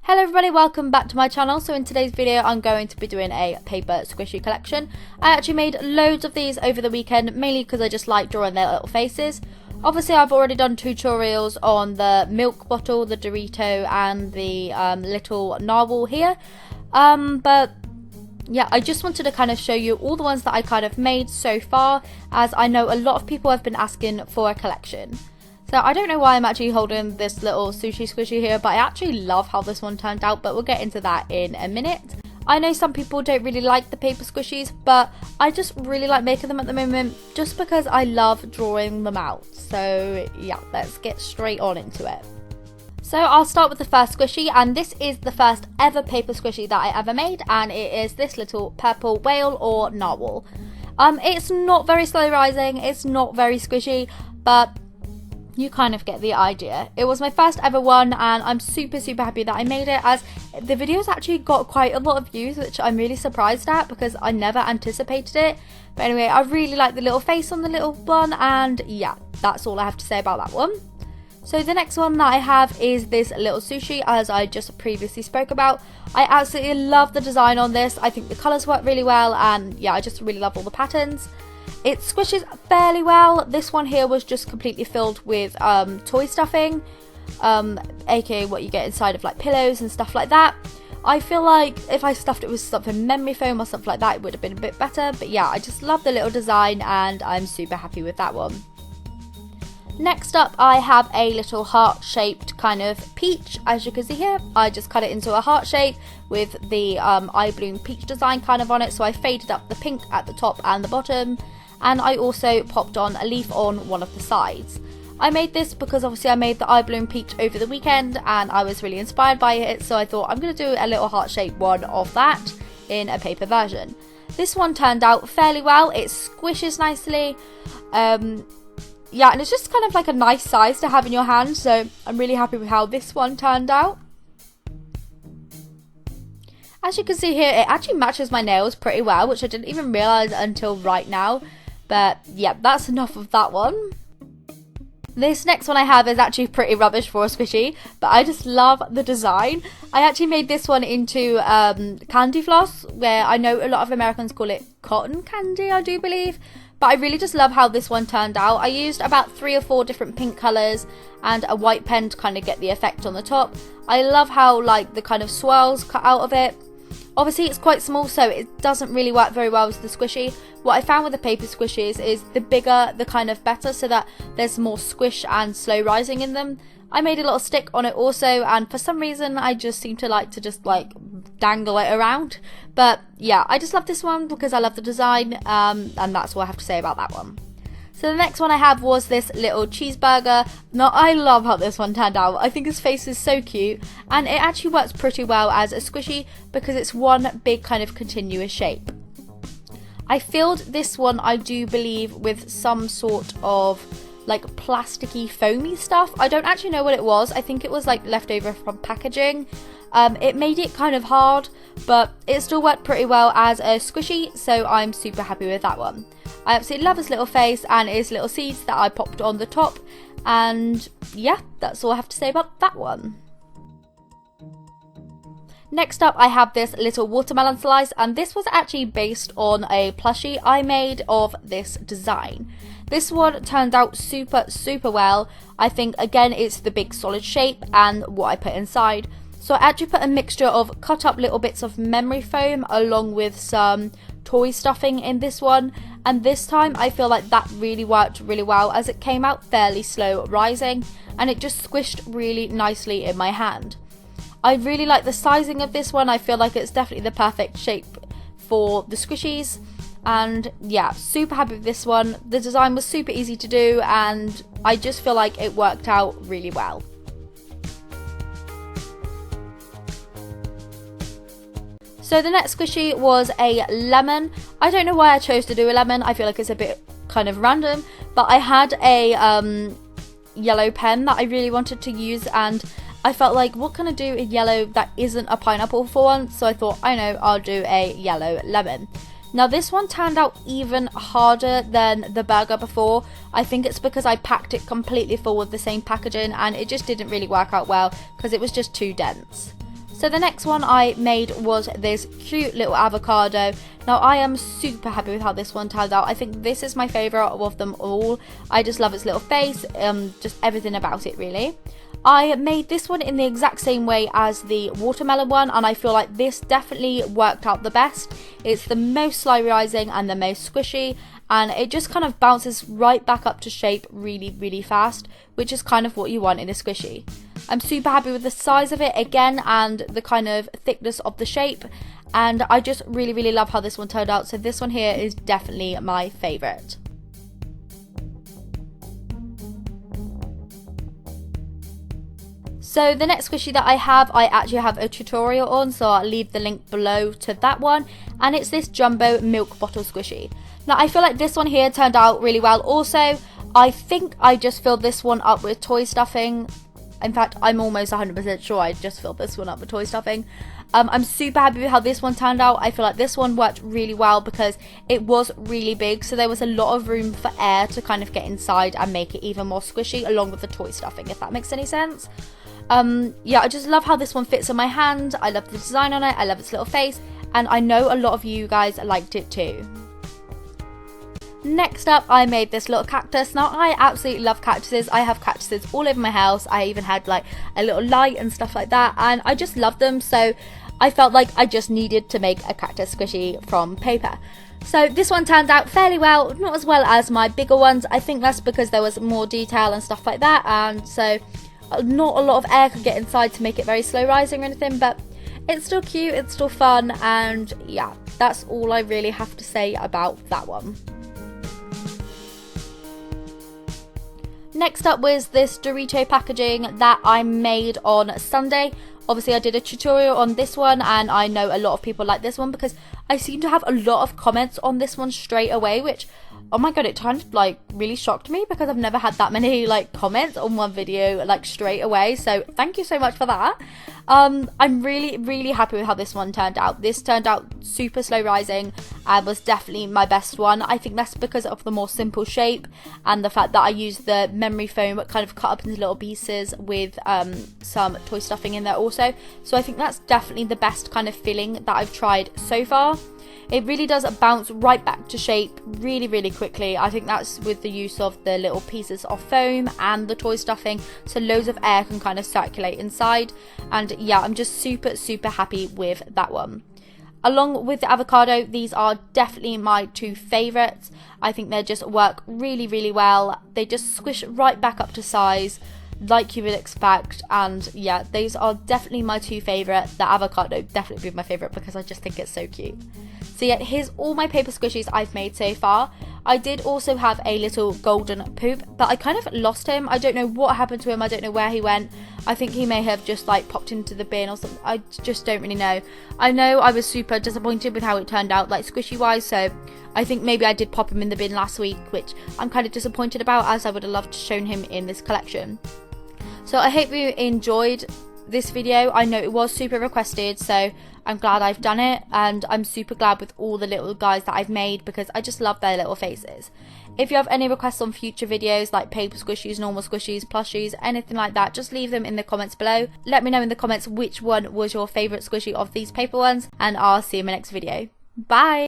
Hello everybody, welcome back to my channel. So in today's video I'm going to be doing a paper squishy collection. I actually made loads of these over the weekend, mainly because I just like drawing their little faces. Obviously I've already done tutorials on the milk bottle, the Dorito and the little narwhal here. But yeah, I just wanted to kind of show you all the ones that I kind of made so far, as I know a lot of people have been asking for a collection. So I don't know why I'm actually holding this little sushi squishy here, but I actually love how this one turned out, but we'll get into that in a minute. I know some people don't really like the paper squishies, but I just really like making them at the moment just because I love drawing them out. So yeah, let's get straight on into it. So I'll start with the first squishy, and this is the first ever paper squishy that I ever made, and it is this little purple whale or narwhal. It's not very slow rising, it's not very squishy, but you kind of get the idea. It was my first ever one and I'm super happy that I made it, as the video's actually got quite a lot of views, which I'm really surprised at because I never anticipated it. But anyway, I really like the little face on the little one, and yeah, that's all I have to say about that one. So the next one that I have is this little sushi, as I just previously spoke about. I absolutely love the design on this. I think the colours work really well, and yeah, I just really love all the patterns. It squishes fairly well. This one here was just completely filled with toy stuffing, aka what you get inside of like pillows and stuff like that. I feel like if I stuffed it with something memory foam or something like that, it would have been a bit better. But yeah, I just love the little design and I'm super happy with that one. Next up, I have a little heart-shaped kind of peach. As you can see here, I just cut it into a heart shape with the eye bloom peach design kind of on it. So I faded up the pink at the top and the bottom, and I also popped on a leaf on one of the sides. I made this because obviously I made the eye bloom peach over the weekend and I was really inspired by it, so I thought I'm going to do a little heart-shaped one of that in a paper version. This one turned out fairly well. It squishes nicely. Yeah, and it's just kind of like a nice size to have in your hand, so I'm really happy with how this one turned out. As you can see here, it actually matches my nails pretty well, which I didn't even realise until right now. But yeah, that's enough of that one. This next one I have is actually pretty rubbish for a squishy, but I just love the design. I actually made this one into candy floss, where I know a lot of Americans call it cotton candy, I do believe. But I really just love how this one turned out. I used about 3 or 4 different pink colours and a white pen to kind of get the effect on the top. I love how like the kind of swirls cut out of it. Obviously it's quite small, so it doesn't really work very well with the squishy. What I found with the paper squishies is the bigger the kind of better, so that there's more squish and slow rising in them. I made a little stick on it also, and for some reason I just seem to like dangle it around. But yeah, I just love this one because I love the design, and that's all I have to say about that one. So the next one I have was this little cheeseburger. Now I love how this one turned out. I think his face is so cute, and it actually works pretty well as a squishy because it's one big kind of continuous shape. I filled this one, I do believe, with some sort of like plasticky foamy stuff. I don't actually know what it was. I think it was like leftover from packaging. It made it kind of hard, but it still worked pretty well as a squishy, so I'm super happy with that one. I absolutely love his little face and his little seeds that I popped on the top, and yeah, that's all I have to say about that one. Next up, I have this little watermelon slice, and this was actually based on a plushie I made of this design. This one turned out super well. I think again it's the big solid shape and what I put inside. So I actually put a mixture of cut up little bits of memory foam along with some toy stuffing in this one, and this time I feel like that really worked really well, as it came out fairly slow rising and it just squished really nicely in my hand. I really like the sizing of this one. I feel like it's definitely the perfect shape for the squishies, and yeah, super happy with this one. The design was super easy to do and I just feel like it worked out really well. So the next squishy was a lemon. I don't know why I chose to do a lemon. I feel like it's a bit kind of random, but I had a yellow pen that I really wanted to use, and I felt like, what can I do in yellow that isn't a pineapple for once? So I thought, I know, I'll do a yellow lemon. Now this one turned out even harder than the burger before. I think it's because I packed it completely full with the same packaging and it just didn't really work out well because it was just too dense. So the next one I made was this cute little avocado. Now I am super happy with how this one turned out. I think this is my favourite of them all. I just love its little face, just everything about it really. I made this one in the exact same way as the watermelon one, and I feel like this definitely worked out the best. It's the most slimy rising and the most squishy, and it just kind of bounces right back up to shape really fast, which is kind of what you want in a squishy. I'm super happy with the size of it again and the kind of thickness of the shape, and I just really love how this one turned out. So this one here is definitely my favourite. So the next squishy that I actually have a tutorial on, so I'll leave the link below to that one, and it's this jumbo milk bottle squishy. Now I feel like this one here turned out really well. Also, I think I just filled this one up with toy stuffing. In fact, I'm almost 100% sure I just filled this one up with toy stuffing. I'm super happy with how this one turned out. I feel like this one worked really well because it was really big, so there was a lot of room for air to kind of get inside and make it even more squishy, along with the toy stuffing, if that makes any sense. Yeah, I just love how this one fits in my hand. I love the design on it, I love its little face, and I know a lot of you guys liked it too. Next up, I made this little cactus. Now I absolutely love cactuses. I have cactuses all over my house. I even had like a little light and stuff like that, and I just love them, so I felt like I just needed to make a cactus squishy from paper. So this one turned out fairly well, not as well as my bigger ones. I think that's because there was more detail and stuff like that, and so not a lot of air could get inside to make it very slow rising or anything, but it's still cute, it's still fun, and yeah, that's all I really have to say about that one. Next up was this Dorito packaging that I made on Sunday. Obviously I did a tutorial on this one, and I know a lot of people like this one because I seem to have a lot of comments on this one straight away, which, oh my god, it kind of like really shocked me because I've never had that many like comments on one video like straight away, so thank you so much for that. I'm really happy with how this one turned out. This turned out super slow rising and was definitely my best one. I think that's because of the more simple shape and the fact that I used the memory foam kind of cut up into little pieces with some toy stuffing in there also. So I think that's definitely the best kind of filling that I've tried so far. It really does bounce right back to shape really quickly. I think that's with the use of the little pieces of foam and the toy stuffing, so loads of air can kind of circulate inside, and yeah, I'm just super happy with that one. Along with the avocado, these are definitely my two favourites. I think they just work really well. They just squish right back up to size like you would expect, and yeah, these are definitely my two favourite. The avocado definitely be my favourite because I just think it's so cute. So yeah, here's all my paper squishies I've made so far. I did also have a little golden poop, but I kind of lost him. I don't know what happened to him. I don't know where he went. I think he may have just like popped into the bin or something. I just don't really know. I know I was super disappointed with how it turned out, like squishy wise, so I think maybe I did pop him in the bin last week, which I'm kind of disappointed about, as I would have loved to shown him in this collection. So I hope you enjoyed this video. I know it was super requested, so I'm glad I've done it, and I'm super glad with all the little guys that I've made because I just love their little faces. If you have any requests on future videos like paper squishies, normal squishies, plushies, anything like that, just leave them in the comments below. Let me know in the comments which one was your favourite squishy of these paper ones, and I'll see you in my next video. Bye!